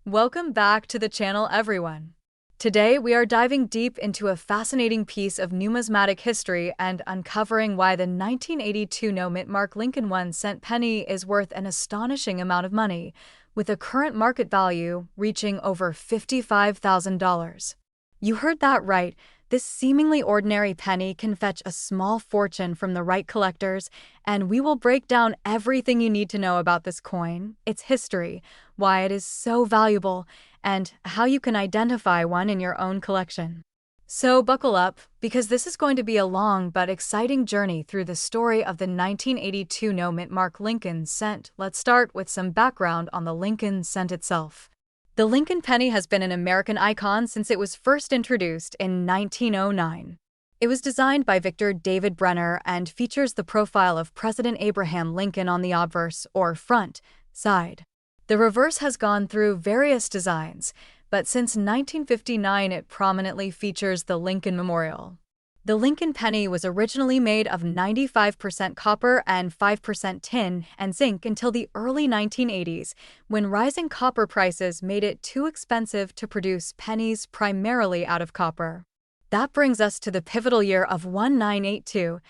Welcome back to the channel, everyone. Today, we are diving deep into a fascinating piece of numismatic history and uncovering why the 1982 no-mint mark Lincoln 1-cent penny is worth an astonishing amount of money, with a current market value reaching over $55,000. You heard that right. This seemingly ordinary penny can fetch a small fortune from the right collectors, and we will break down everything you need to know about this coin, its history, why it is so valuable, and how you can identify one in your own collection. So buckle up, because this is going to be a long but exciting journey through the story of the 1982 no-mint mark Lincoln cent. Let's start with some background on the Lincoln cent itself. The Lincoln penny has been an American icon since it was first introduced in 1909. It was designed by Victor David Brenner and features the profile of President Abraham Lincoln on the obverse, or front, side. The reverse has gone through various designs, but since 1959 it prominently features the Lincoln Memorial. The Lincoln penny was originally made of 95% copper and 5% tin and zinc until the early 1980s, when rising copper prices made it too expensive to produce pennies primarily out of copper. That brings us to the pivotal year of 1982.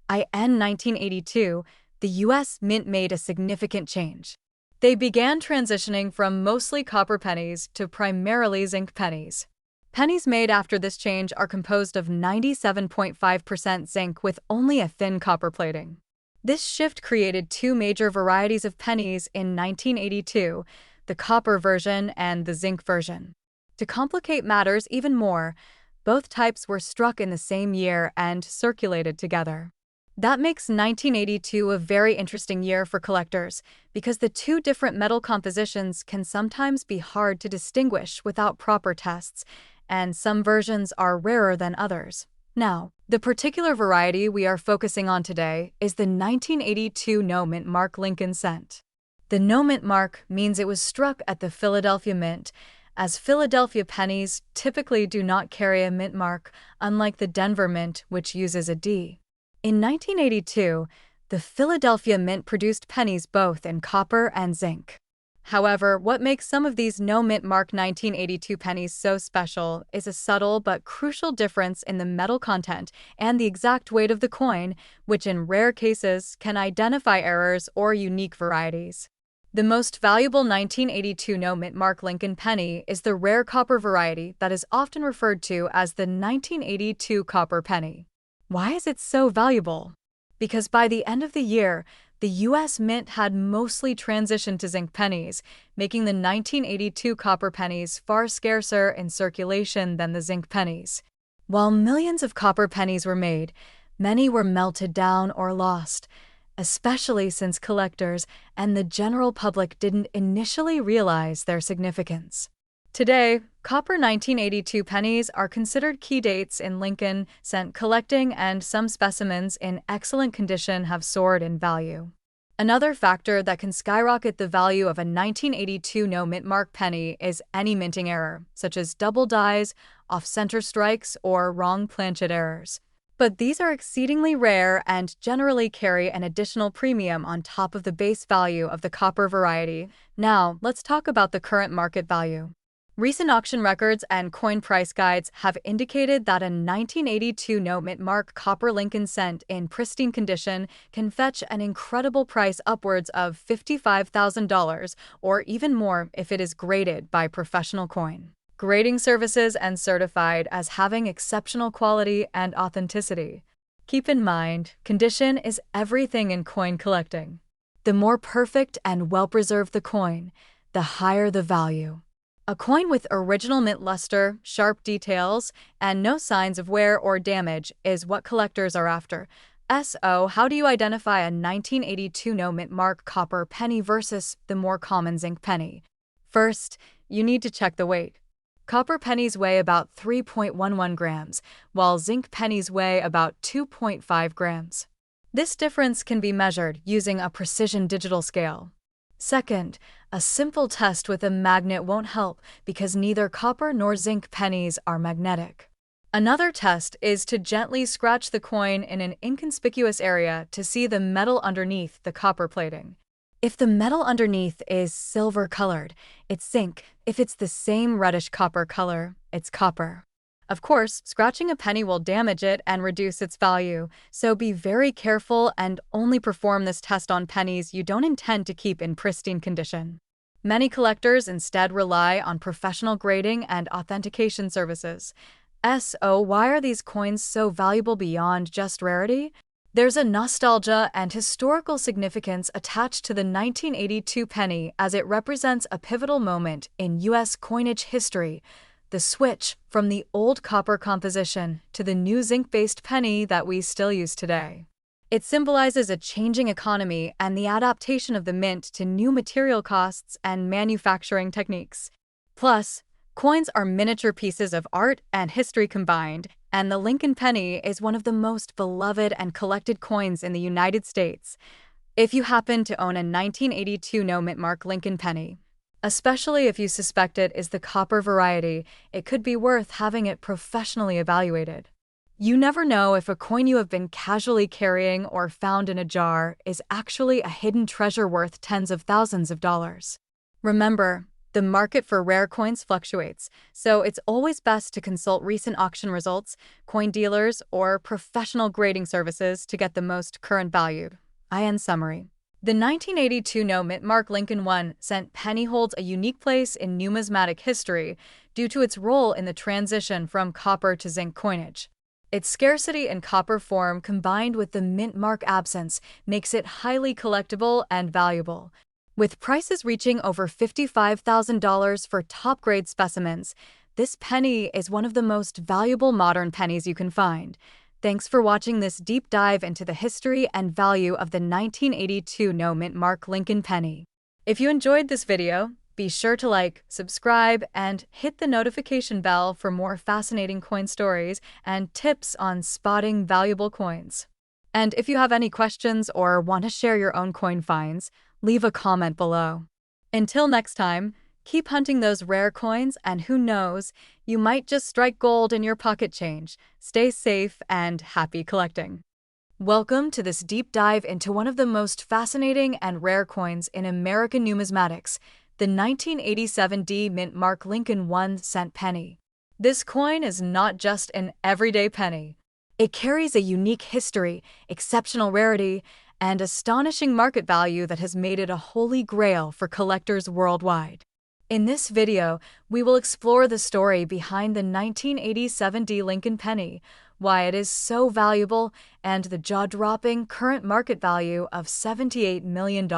In 1982, the U.S. Mint made a significant change. They began transitioning from mostly copper pennies to primarily zinc pennies. Pennies made after this change are composed of 97.5% zinc with only a thin copper plating. This shift created two major varieties of pennies in 1982, the copper version and the zinc version. To complicate matters even more, both types were struck in the same year and circulated together. That makes 1982 a very interesting year for collectors, because the two different metal compositions can sometimes be hard to distinguish without proper tests, and some versions are rarer than others. Now, the particular variety we are focusing on today is the 1982 no-mint mark Lincoln cent. The no-mint mark means it was struck at the Philadelphia Mint, as Philadelphia pennies typically do not carry a mint mark, unlike the Denver Mint, which uses a D. In 1982, the Philadelphia Mint produced pennies both in copper and zinc. However, what makes some of these no-mint mark 1982 pennies so special is a subtle but crucial difference in the metal content and the exact weight of the coin, which in rare cases can identify errors or unique varieties. The most valuable 1982 no-mint mark Lincoln penny is the rare copper variety that is often referred to as the 1982 copper penny. Why is it so valuable? Because by the end of the year, the U.S. Mint had mostly transitioned to zinc pennies, making the 1982 copper pennies far scarcer in circulation than the zinc pennies. While millions of copper pennies were made, many were melted down or lost, especially since collectors and the general public didn't initially realize their significance. Today, copper 1982 pennies are considered key dates in Lincoln cent collecting, and some specimens in excellent condition have soared in value. Another factor that can skyrocket the value of a 1982 no-mint mark penny is any minting error, such as double dies, off-center strikes, or wrong planchet errors. But these are exceedingly rare and generally carry an additional premium on top of the base value of the copper variety. Now, let's talk about the current market value. Recent auction records and coin price guides have indicated that a 1982 no-mint mark copper Lincoln cent in pristine condition can fetch an incredible price upwards of $55,000 or even more if it is graded by professional coin grading services and certified as having exceptional quality and authenticity. Keep in mind, condition is everything in coin collecting. The more perfect and well-preserved the coin, the higher the value. A coin with original mint luster, sharp details, and no signs of wear or damage is what collectors are after. So, how do you identify a 1982 no-mint mark copper penny versus the more common zinc penny? First, you need to check the weight. Copper pennies weigh about 3.11 grams, while zinc pennies weigh about 2.5 grams. This difference can be measured using a precision digital scale. Second, a simple test with a magnet won't help because neither copper nor zinc pennies are magnetic. Another test is to gently scratch the coin in an inconspicuous area to see the metal underneath the copper plating. If the metal underneath is silver-colored, it's zinc. If it's the same reddish-copper color, it's copper. Of course, scratching a penny will damage it and reduce its value, so be very careful and only perform this test on pennies you don't intend to keep in pristine condition. Many collectors instead rely on professional grading and authentication services. So, why are these coins so valuable beyond just rarity? There's a nostalgia and historical significance attached to the 1982 penny as it represents a pivotal moment in U.S. coinage history, the switch from the old copper composition to the new zinc-based penny that we still use today. It symbolizes a changing economy and the adaptation of the mint to new material costs and manufacturing techniques. Plus, coins are miniature pieces of art and history combined, and the Lincoln penny is one of the most beloved and collected coins in the United States. If you happen to own a 1982 no-mint mark Lincoln penny, especially if you suspect it is the copper variety, it could be worth having it professionally evaluated. You never know if a coin you have been casually carrying or found in a jar is actually a hidden treasure worth tens of thousands of dollars. Remember, the market for rare coins fluctuates, so it's always best to consult recent auction results, coin dealers, or professional grading services to get the most current value. In summary, the 1982 no-mint mark Lincoln 1-cent penny holds a unique place in numismatic history due to its role in the transition from copper to zinc coinage. Its scarcity in copper form combined with the mint mark absence makes it highly collectible and valuable. With prices reaching over $55,000 for top-grade specimens, this penny is one of the most valuable modern pennies you can find. Thanks for watching this deep dive into the history and value of the 1982 no-mint mark Lincoln penny. If you enjoyed this video, be sure to like, subscribe, and hit the notification bell for more fascinating coin stories and tips on spotting valuable coins. And if you have any questions or want to share your own coin finds, leave a comment below. Until next time, keep hunting those rare coins, and who knows, you might just strike gold in your pocket change. Stay safe and happy collecting. Welcome to this deep dive into one of the most fascinating and rare coins in American numismatics, the 1987 mint mark Lincoln 1-cent penny. This coin is not just an everyday penny. It carries a unique history, exceptional rarity, and astonishing market value that has made it a holy grail for collectors worldwide. In this video, we will explore the story behind the 1987 Lincoln penny, why it is so valuable, and the jaw-dropping current market value of $78 million.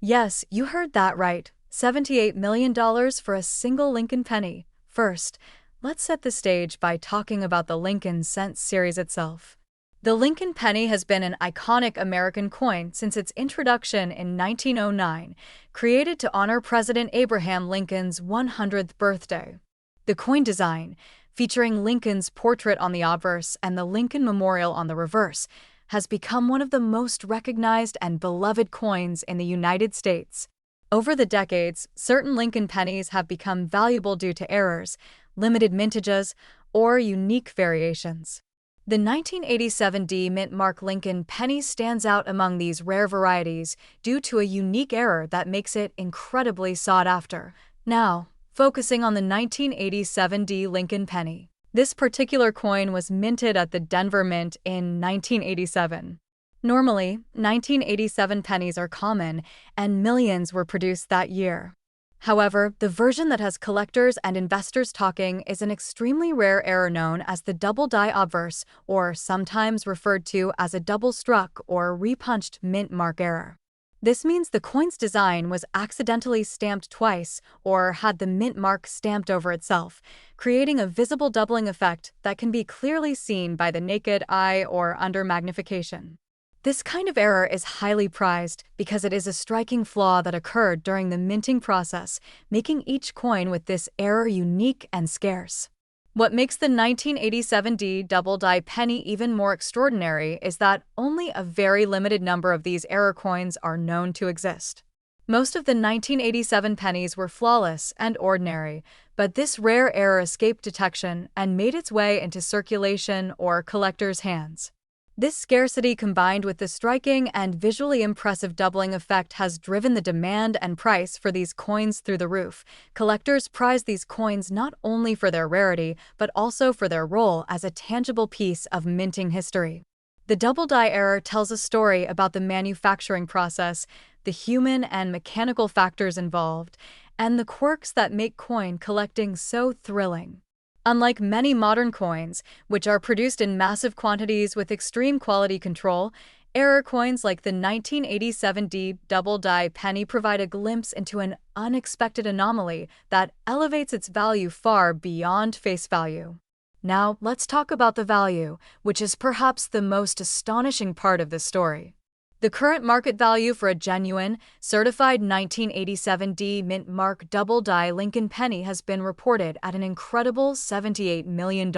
Yes, you heard that right. $78 million for a single Lincoln penny. First, let's set the stage by talking about the Lincoln cent series itself. The Lincoln penny has been an iconic American coin since its introduction in 1909, created to honor President Abraham Lincoln's 100th birthday. The coin design, featuring Lincoln's portrait on the obverse and the Lincoln Memorial on the reverse, has become one of the most recognized and beloved coins in the United States. Over the decades, certain Lincoln pennies have become valuable due to errors, limited mintages, or unique variations. The 1987 mint mark Lincoln penny stands out among these rare varieties due to a unique error that makes it incredibly sought after. Now, focusing on the 1987 Lincoln penny. This particular coin was minted at the Denver Mint in 1987. Normally, 1987 pennies are common, and millions were produced that year. However, the version that has collectors and investors talking is an extremely rare error known as the double die obverse, or sometimes referred to as a double struck or repunched mint mark error. This means the coin's design was accidentally stamped twice or had the mint mark stamped over itself, creating a visible doubling effect that can be clearly seen by the naked eye or under magnification. This kind of error is highly prized because it is a striking flaw that occurred during the minting process, making each coin with this error unique and scarce. What makes the 1987 double die penny even more extraordinary is that only a very limited number of these error coins are known to exist. Most of the 1987 pennies were flawless and ordinary, but this rare error escaped detection and made its way into circulation or collectors' hands. This scarcity combined with the striking and visually impressive doubling effect has driven the demand and price for these coins through the roof. Collectors prize these coins not only for their rarity, but also for their role as a tangible piece of minting history. The double die error tells a story about the manufacturing process, the human and mechanical factors involved, and the quirks that make coin collecting so thrilling. Unlike many modern coins, which are produced in massive quantities with extreme quality control, error coins like the 1987D double die penny provide a glimpse into an unexpected anomaly that elevates its value far beyond face value. Now, let's talk about the value, which is perhaps the most astonishing part of this story. The current market value for a genuine, certified 1987D mint mark double die Lincoln penny has been reported at an incredible $78 million.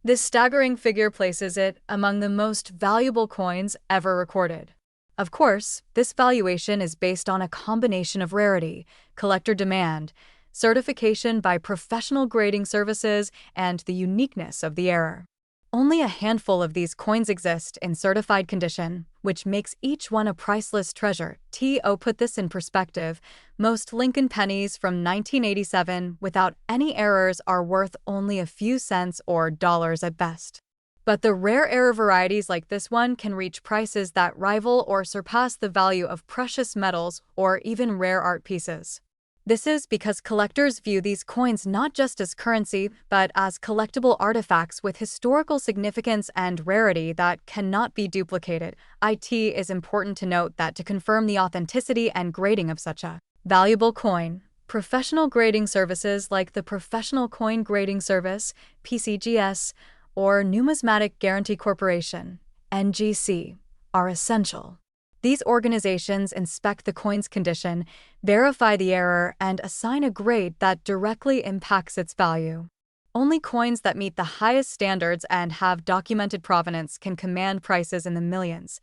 This staggering figure places it among the most valuable coins ever recorded. Of course, this valuation is based on a combination of rarity, collector demand, certification by professional grading services, and the uniqueness of the error. Only a handful of these coins exist in certified condition, which makes each one a priceless treasure. To put this in perspective, most Lincoln pennies from 1987 without any errors are worth only a few cents or dollars at best. But the rare error varieties like this one can reach prices that rival or surpass the value of precious metals or even rare art pieces. This is because collectors view these coins not just as currency, but as collectible artifacts with historical significance and rarity that cannot be duplicated. It is important to note that to confirm the authenticity and grading of such a valuable coin, professional grading services like the Professional Coin Grading Service, PCGS, or Numismatic Guarantee Corporation, NGC, are essential. These organizations inspect the coin's condition, verify the error, and assign a grade that directly impacts its value. Only coins that meet the highest standards and have documented provenance can command prices in the millions.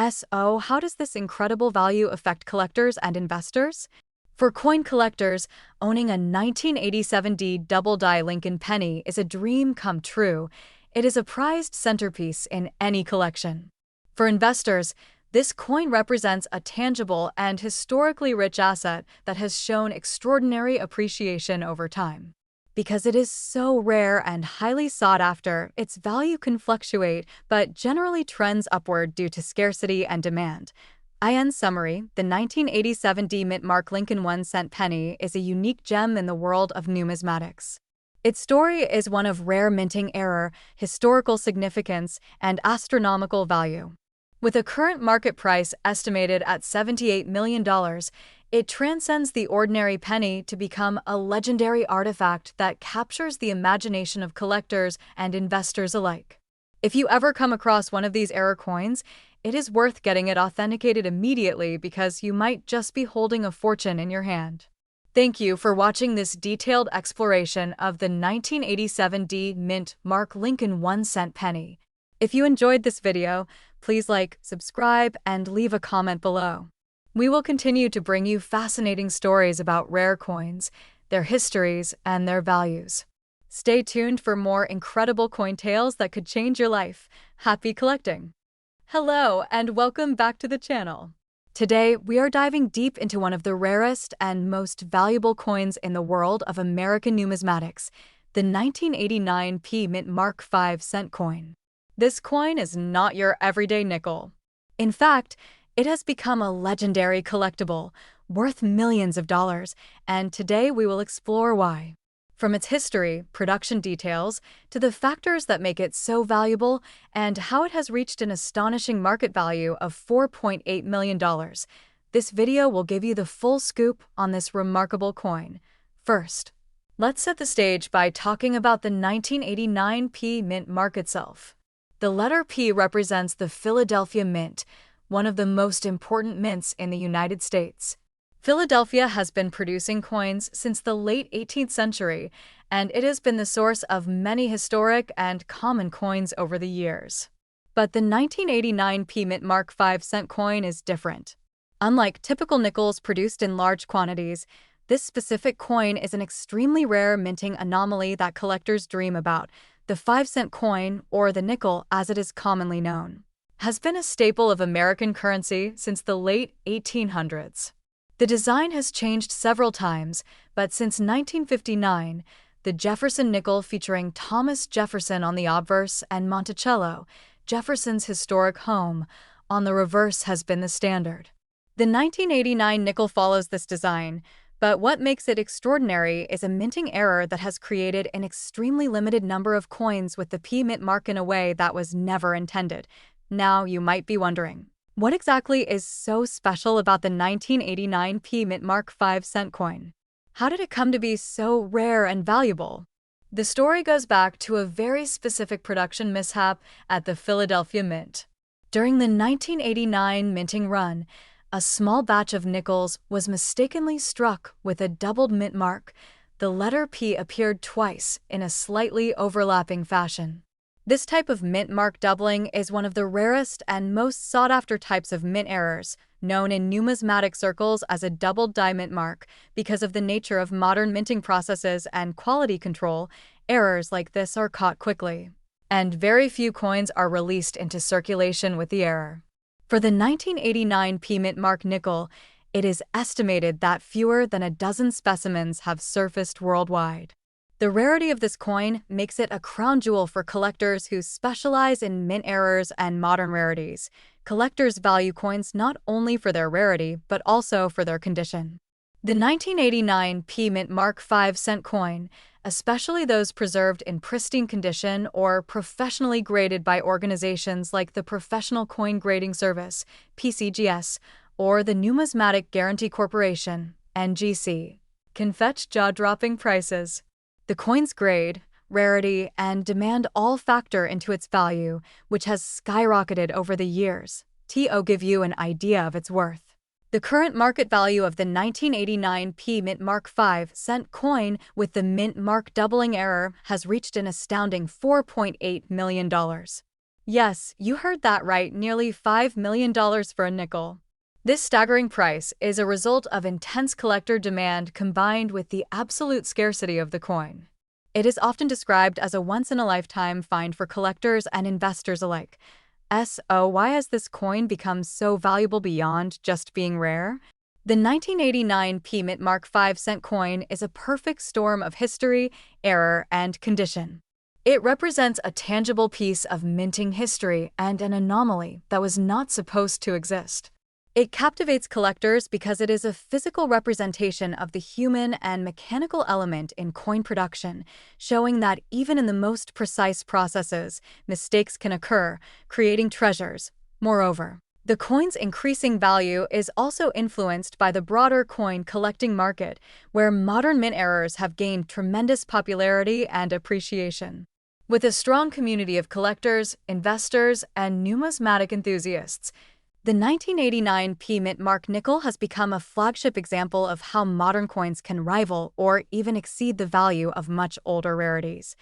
So, how does this incredible value affect collectors and investors? For coin collectors, owning a 1987D double die Lincoln penny is a dream come true. It is a prized centerpiece in any collection. For investors, this coin represents a tangible and historically rich asset that has shown extraordinary appreciation over time. Because it is so rare and highly sought after, its value can fluctuate, but generally trends upward due to scarcity and demand. In summary, the 1987D mint mark Lincoln 1-cent penny is a unique gem in the world of numismatics. Its story is one of rare minting error, historical significance, and astronomical value. With a current market price estimated at $78 million, it transcends the ordinary penny to become a legendary artifact that captures the imagination of collectors and investors alike. If you ever come across one of these error coins, it is worth getting it authenticated immediately because you might just be holding a fortune in your hand. Thank you for watching this detailed exploration of the 1987D mint mark Lincoln 1-cent penny. If you enjoyed this video, please like, subscribe, and leave a comment below. We will continue to bring you fascinating stories about rare coins, their histories, and their values. Stay tuned for more incredible coin tales that could change your life. Happy collecting! Hello, and welcome back to the channel. Today, we are diving deep into one of the rarest and most valuable coins in the world of American numismatics, the 1989 mint mark 5-cent coin. This coin is not your everyday nickel. In fact, it has become a legendary collectible, worth millions of dollars, and today we will explore why. From its history, production details, to the factors that make it so valuable, and how it has reached an astonishing market value of $4.8 million. This video will give you the full scoop on this remarkable coin. First, let's set the stage by talking about the 1989 mint mark itself. The letter P represents the Philadelphia Mint, one of the most important mints in the United States. Philadelphia has been producing coins since the late 18th century, and it has been the source of many historic and common coins over the years. But the 1989 mint mark 5-cent coin is different. Unlike typical nickels produced in large quantities, this specific coin is an extremely rare minting anomaly that collectors dream about. The The 5-cent coin, or the nickel as it is commonly known, has been a staple of American currency since the late 1800s. The design has changed several times, but since 1959, the Jefferson nickel featuring Thomas Jefferson on the obverse and Monticello, Jefferson's historic home, on the reverse has been the standard. The 1989 nickel follows this design, but what makes it extraordinary is a minting error that has created an extremely limited number of coins with the P mint mark in a way that was never intended. Now you might be wondering, what exactly is so special about the 1989 P mint mark 5-cent coin? How did it come to be so rare and valuable? The story goes back to a very specific production mishap at the Philadelphia Mint. During the 1989 minting run, a small batch of nickels was mistakenly struck with a doubled mint mark. The letter P appeared twice in a slightly overlapping fashion. This type of mint mark doubling is one of the rarest and most sought-after types of mint errors, known in numismatic circles as a doubled die mint mark. Because of the nature of modern minting processes and quality control, errors like this are caught quickly, and very few coins are released into circulation with the error. For the 1989 P mint mark nickel, it is estimated that fewer than a dozen specimens have surfaced worldwide. The rarity of this coin makes it a crown jewel for collectors who specialize in mint errors and modern rarities. Collectors value coins not only for their rarity, but also for their condition. The 1989 P mint mark 5-cent coin, especially those preserved in pristine condition or professionally graded by organizations like the Professional Coin Grading Service, PCGS, or the Numismatic Guarantee Corporation, NGC, can fetch jaw-dropping prices. The coin's grade, rarity, and demand all factor into its value, which has skyrocketed over the years. To give you an idea of its worth, the current market value of the 1989 P mint mark 5-cent coin with the mint mark doubling error has reached an astounding $4.8 million. Yes, you heard that right, nearly $5 million for a nickel. This staggering price is a result of intense collector demand combined with the absolute scarcity of the coin. It is often described as a once-in-a-lifetime find for collectors and investors alike. So why has this coin become so valuable beyond just being rare? The 1989 P mint mark 5-cent coin is a perfect storm of history, error, and condition. It represents a tangible piece of minting history and an anomaly that was not supposed to exist. It captivates collectors because it is a physical representation of the human and mechanical element in coin production, showing that even in the most precise processes, mistakes can occur, creating treasures. Moreover, the coin's increasing value is also influenced by the broader coin collecting market, where modern mint errors have gained tremendous popularity and appreciation. With a strong community of collectors, investors, and numismatic enthusiasts, the 1989 P mint mark nickel has become a flagship example of how modern coins can rival or even exceed the value of much older rarities.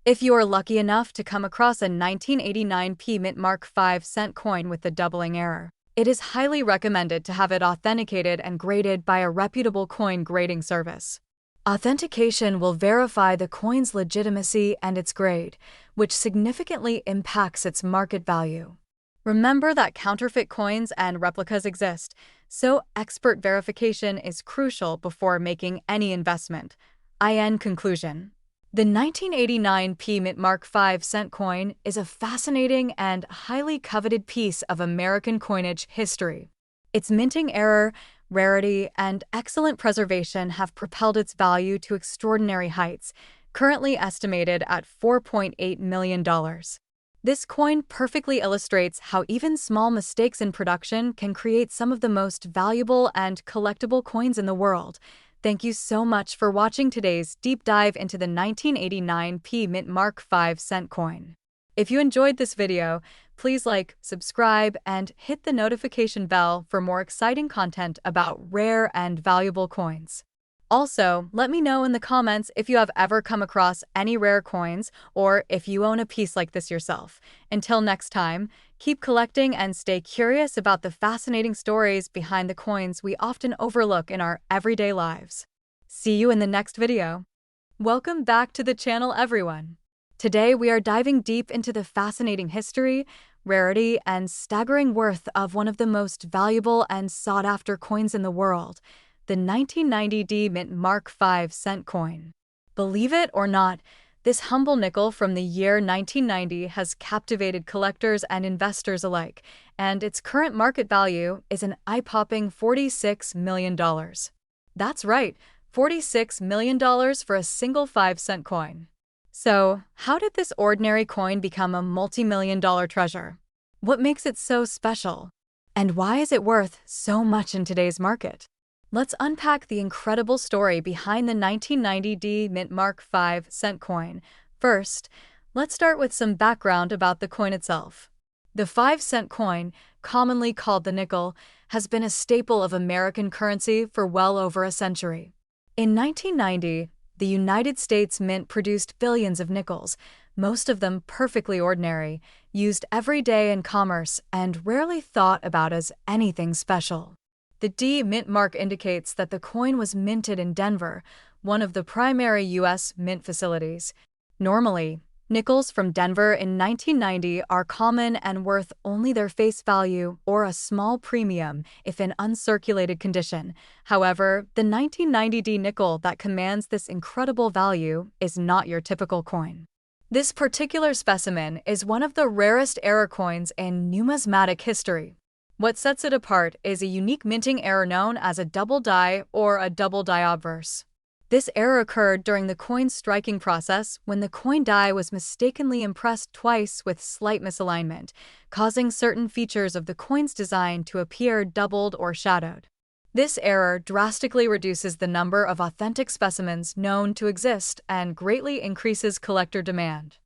If you are lucky enough to come across a 1989 P mint mark 5-cent coin with the doubling error, it is highly recommended to have it authenticated and graded by a reputable coin grading service. Authentication will verify the coin's legitimacy and its grade, which significantly impacts its market value. Remember that counterfeit coins and replicas exist, so expert verification is crucial before making any investment. In conclusion, the 1989 P mint mark 5-cent coin is a fascinating and highly coveted piece of American coinage history. Its minting error, rarity, and excellent preservation have propelled its value to extraordinary heights, currently estimated at $4.8 million. This coin perfectly illustrates how even small mistakes in production can create some of the most valuable and collectible coins in the world. Thank you so much for watching today's deep dive into the 1989 P mint mark 5-cent coin. If you enjoyed this video, please like, subscribe, and hit the notification bell for more exciting content about rare and valuable coins. Also, let me know in the comments if you have ever come across any rare coins or if you own a piece like this yourself. Until next time, keep collecting and stay curious about the fascinating stories behind the coins we often overlook in our everyday lives. See you in the next video. Welcome back to the channel, everyone. Today, we are diving deep into the fascinating history, rarity, and staggering worth of one of the most valuable and sought-after coins in the world, the 1990 Mint Mark 5-cent coin. Believe it or not, this humble nickel from the year 1990 has captivated collectors and investors alike, and its current market value is an eye-popping $46 million. That's right, $46 million for a single 5-cent coin. So, how did this ordinary coin become a multi-million-dollar treasure? What makes it so special? And why is it worth so much in today's market? Let's unpack the incredible story behind the 1990 Mint Mark 5-cent coin. First, let's start with some background about the coin itself. The 5-cent coin, commonly called the nickel, has been a staple of American currency for well over a century. In 1990, the United States Mint produced billions of nickels, most of them perfectly ordinary, used every day in commerce, and rarely thought about as anything special. The D Mint mark indicates that the coin was minted in Denver, one of the primary U.S. mint facilities. Normally, nickels from Denver in 1990 are common and worth only their face value or a small premium if in uncirculated condition. However, the 1990 D nickel that commands this incredible value is not your typical coin. This particular specimen is one of the rarest error coins in numismatic history. What sets it apart is a unique minting error known as a double die or a double die obverse. This error occurred during the coin's striking process when the coin die was mistakenly impressed twice with slight misalignment, causing certain features of the coin's design to appear doubled or shadowed. This error drastically reduces the number of authentic specimens known to exist and greatly increases collector demand.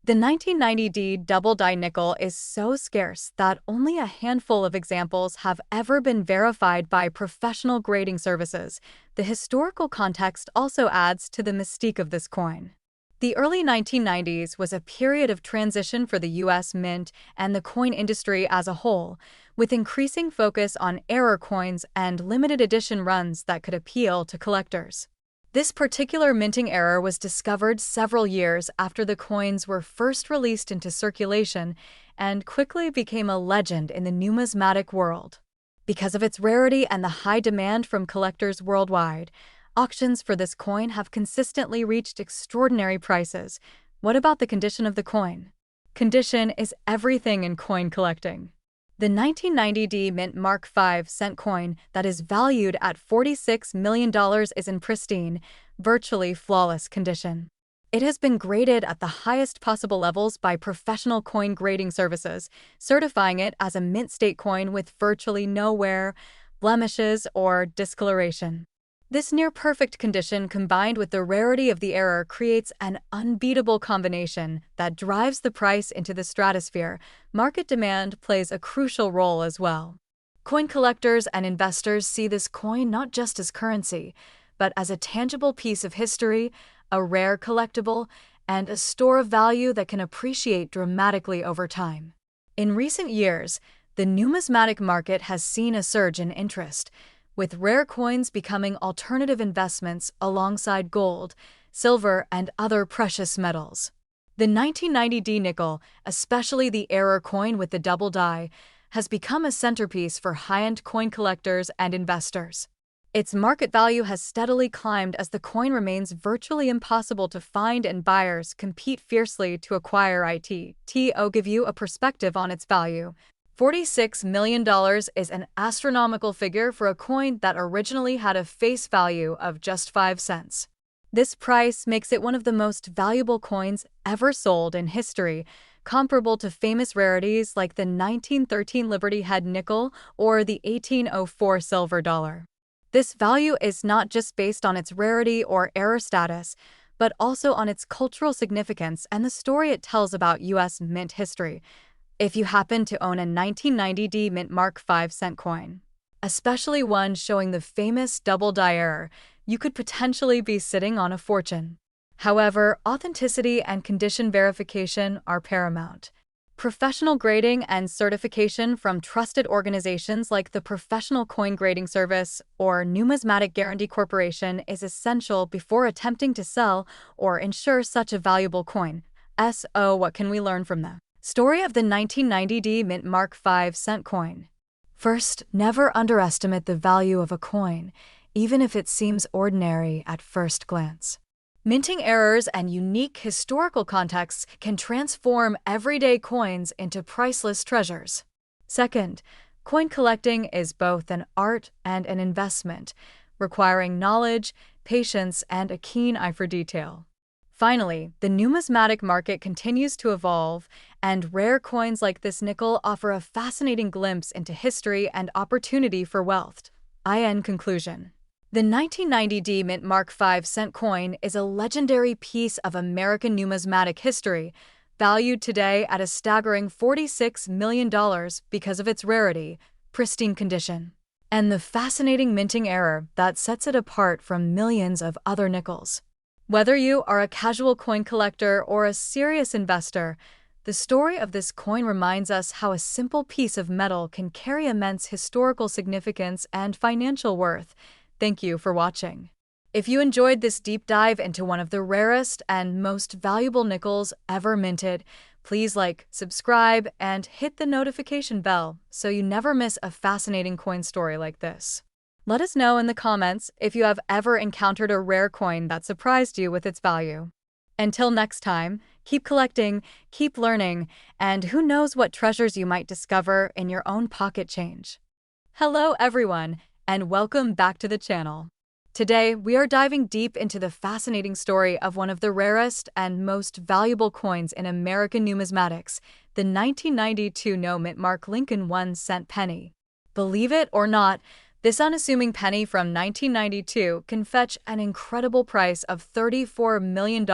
The 1990 D double die nickel is so scarce that only a handful of examples have ever been verified by professional grading services. The historical context also adds to the mystique of this coin. The early 1990s was a period of transition for the U.S. Mint and the coin industry as a whole, with increasing focus on error coins and limited edition runs that could appeal to collectors. This particular minting error was discovered several years after the coins were first released into circulation and quickly became a legend in the numismatic world. Because of its rarity and the high demand from collectors worldwide, auctions for this coin have consistently reached extraordinary prices. What about the condition of the coin? Condition is everything in coin collecting. The 1990 D Mint Mark 5-cent coin that is valued at $46 million is in pristine, virtually flawless condition. It has been graded at the highest possible levels by professional coin grading services, certifying it as a mint state coin with virtually no wear, blemishes, or discoloration. This near-perfect condition combined with the rarity of the error creates an unbeatable combination that drives the price into the stratosphere. Market demand plays a crucial role as well. Coin collectors and investors see this coin not just as currency, but as a tangible piece of history, a rare collectible, and a store of value that can appreciate dramatically over time. In recent years, the numismatic market has seen a surge in interest, with rare coins becoming alternative investments alongside gold, silver, and other precious metals. The 1990 D nickel, especially the error coin with the double die, has become a centerpiece for high-end coin collectors and investors. Its market value has steadily climbed as the coin remains virtually impossible to find and buyers compete fiercely to acquire it. To give you a perspective on its value, $46 million is an astronomical figure for a coin that originally had a face value of just 5 cents. This price makes it one of the most valuable coins ever sold in history, comparable to famous rarities like the 1913 Liberty Head nickel or the 1804 silver dollar. This value is not just based on its rarity or error status, but also on its cultural significance and the story it tells about U.S. mint history. If you happen to own a 1990 D Mint Mark 5-cent coin, especially one showing the famous double die error, you could potentially be sitting on a fortune. However, authenticity and condition verification are paramount. Professional grading and certification from trusted organizations like the Professional Coin Grading Service or Numismatic Guarantee Corporation is essential before attempting to sell or insure such a valuable coin. So what can we learn from the story of the 1990 mint mark 5-cent coin? First, never underestimate the value of a coin, even if it seems ordinary at first glance. Minting errors and unique historical contexts can transform everyday coins into priceless treasures. Second, coin collecting is both an art and an investment, requiring knowledge, patience, and a keen eye for detail. Finally, the numismatic market continues to evolve, and rare coins like this nickel offer a fascinating glimpse into history and opportunity for wealth. In conclusion, the 1990 mint mark 5-cent coin is a legendary piece of American numismatic history, valued today at a staggering $46 million because of its rarity, pristine condition, and the fascinating minting error that sets it apart from millions of other nickels. Whether you are a casual coin collector or a serious investor, the story of this coin reminds us how a simple piece of metal can carry immense historical significance and financial worth. Thank you for watching. If you enjoyed this deep dive into one of the rarest and most valuable nickels ever minted, please like, subscribe, and hit the notification bell so you never miss a fascinating coin story like this. Let us know in the comments if you have ever encountered a rare coin that surprised you with its value. Until next time, keep collecting, keep learning, and who knows what treasures you might discover in your own pocket change. Hello everyone, and welcome back to the channel. Today, we are diving deep into the fascinating story of one of the rarest and most valuable coins in American numismatics, the 1992 no-mint mark Lincoln 1-cent penny. Believe it or not, this unassuming penny from 1992 can fetch an incredible price of $34 million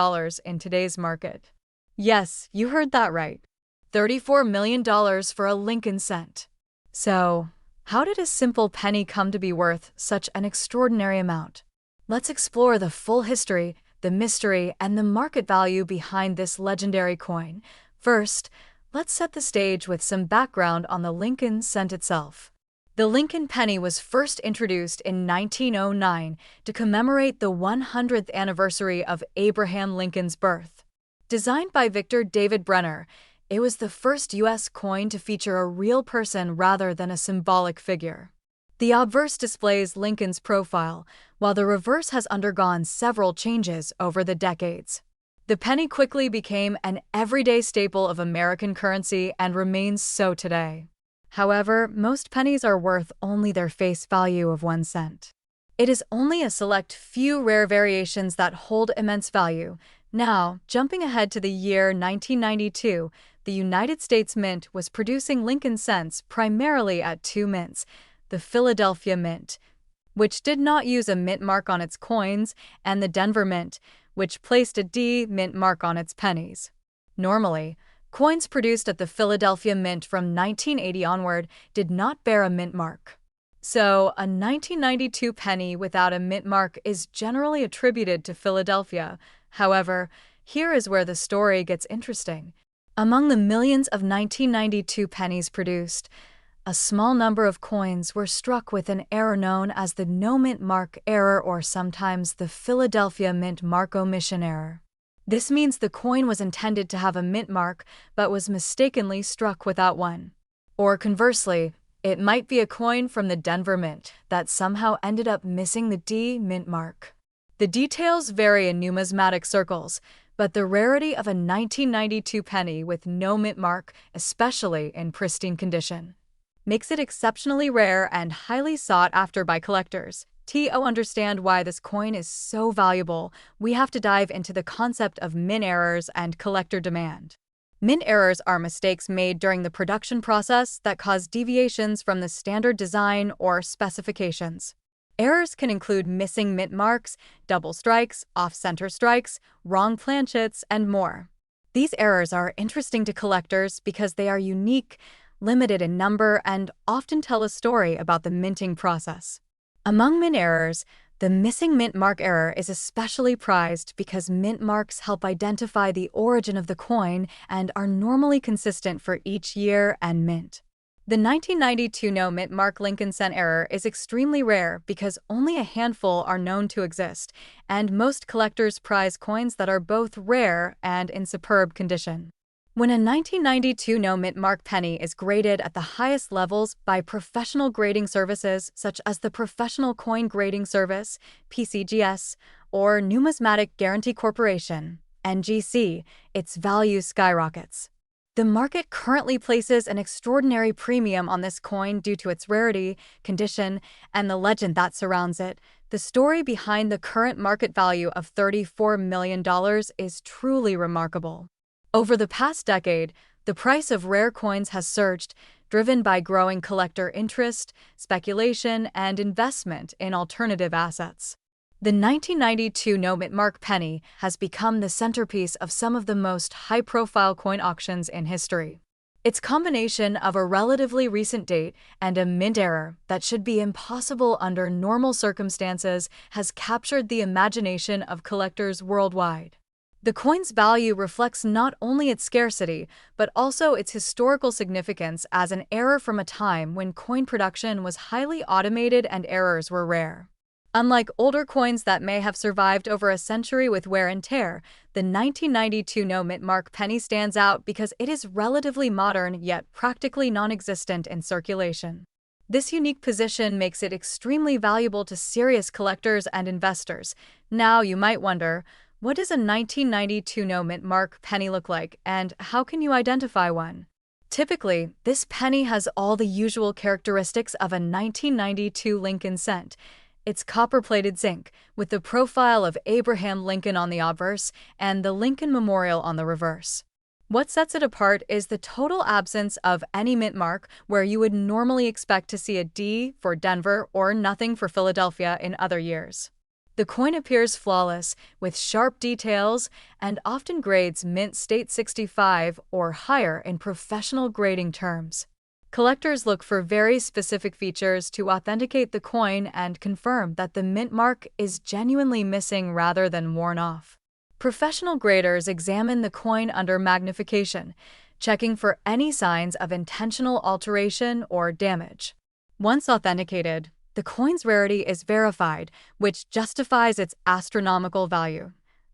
in today's market. Yes, you heard that right. $34 million for a Lincoln cent. So, how did a simple penny come to be worth such an extraordinary amount? Let's explore the full history, the mystery, and the market value behind this legendary coin. First, let's set the stage with some background on the Lincoln cent itself. The Lincoln penny was first introduced in 1909 to commemorate the 100th anniversary of Abraham Lincoln's birth. Designed by Victor David Brenner, it was the first U.S. coin to feature a real person rather than a symbolic figure. The obverse displays Lincoln's profile, while the reverse has undergone several changes over the decades. The penny quickly became an everyday staple of American currency and remains so today. However, most pennies are worth only their face value of 1 cent. It is only a select few rare variations that hold immense value. Now, jumping ahead to the year 1992, the United States Mint was producing Lincoln cents primarily at two mints, the Philadelphia Mint, which did not use a mint mark on its coins, and the Denver Mint, which placed a D mint mark on its pennies. Normally, coins produced at the Philadelphia Mint from 1980 onward did not bear a mint mark. So, a 1992 penny without a mint mark is generally attributed to Philadelphia. However, here is where the story gets interesting. Among the millions of 1992 pennies produced, a small number of coins were struck with an error known as the no mint mark error, or sometimes the Philadelphia Mint mark omission error. This means the coin was intended to have a mint mark but was mistakenly struck without one. Or conversely, it might be a coin from the Denver Mint that somehow ended up missing the D mint mark. The details vary in numismatic circles, but the rarity of a 1992 penny with no mint mark, especially in pristine condition, makes it exceptionally rare and highly sought after by collectors. To understand why this coin is so valuable, we have to dive into the concept of mint errors and collector demand. Mint errors are mistakes made during the production process that cause deviations from the standard design or specifications. Errors can include missing mint marks, double strikes, off-center strikes, wrong planchets, and more. These errors are interesting to collectors because they are unique, limited in number, and often tell a story about the minting process. Among mint errors, the missing mint mark error is especially prized because mint marks help identify the origin of the coin and are normally consistent for each year and mint. The 1992 no-mint mark Lincoln cent error is extremely rare because only a handful are known to exist, and most collectors prize coins that are both rare and in superb condition. When a 1992 no-mint mark penny is graded at the highest levels by professional grading services such as the Professional Coin Grading Service, PCGS, or Numismatic Guarantee Corporation, NGC, its value skyrockets. The market currently places an extraordinary premium on this coin due to its rarity, condition, and the legend that surrounds it. The story behind the current market value of $34 million is truly remarkable. Over the past decade, the price of rare coins has surged, driven by growing collector interest, speculation, and investment in alternative assets. The 1992 no-mint mark penny has become the centerpiece of some of the most high-profile coin auctions in history. Its combination of a relatively recent date and a mint error that should be impossible under normal circumstances has captured the imagination of collectors worldwide. The coin's value reflects not only its scarcity, but also its historical significance as an error from a time when coin production was highly automated and errors were rare. Unlike older coins that may have survived over a century with wear and tear, the 1992 no-mint mark penny stands out because it is relatively modern yet practically non-existent in circulation. This unique position makes it extremely valuable to serious collectors and investors. Now you might wonder, what does a 1992 no-mint mark penny look like, and how can you identify one? Typically, this penny has all the usual characteristics of a 1992 Lincoln cent. It's copper-plated zinc, with the profile of Abraham Lincoln on the obverse and the Lincoln Memorial on the reverse. What sets it apart is the total absence of any mint mark where you would normally expect to see a D for Denver or nothing for Philadelphia in other years. The coin appears flawless, with sharp details, and often grades mint state 65 or higher in professional grading terms. Collectors look for very specific features to authenticate the coin and confirm that the mint mark is genuinely missing rather than worn off. Professional graders examine the coin under magnification, checking for any signs of intentional alteration or damage. Once authenticated, the coin's rarity is verified, which justifies its astronomical value.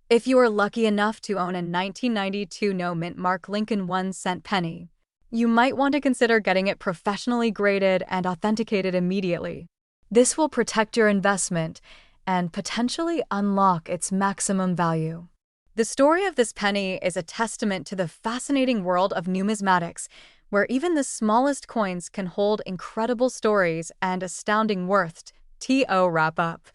If you are lucky enough to own a 1992 no-mint mark Lincoln 1-cent penny, you might want to consider getting it professionally graded and authenticated immediately. This will protect your investment and potentially unlock its maximum value. The story of this penny is a testament to the fascinating world of numismatics, where even the smallest coins can hold incredible stories and astounding worth. To wrap up,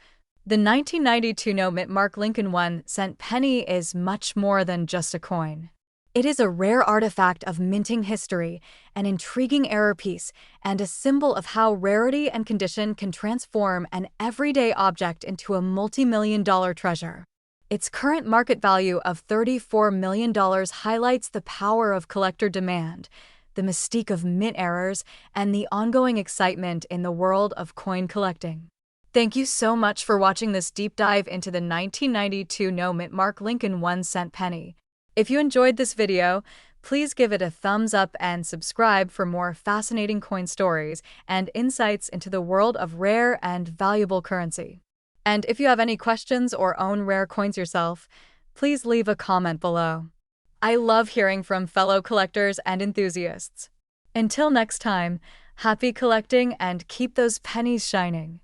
the 1992 no-mint mark Lincoln 1-cent penny is much more than just a coin. It is a rare artifact of minting history, an intriguing error piece, and a symbol of how rarity and condition can transform an everyday object into a multi-million-dollar treasure. Its current market value of $34 million highlights the power of collector demand, the mystique of mint errors, and the ongoing excitement in the world of coin collecting. Thank you so much for watching this deep dive into the 1992 no-mint mark Lincoln 1-cent penny. If you enjoyed this video, please give it a thumbs up and subscribe for more fascinating coin stories and insights into the world of rare and valuable currency. And if you have any questions or own rare coins yourself, please leave a comment below. I love hearing from fellow collectors and enthusiasts. Until next time, happy collecting and keep those pennies shining.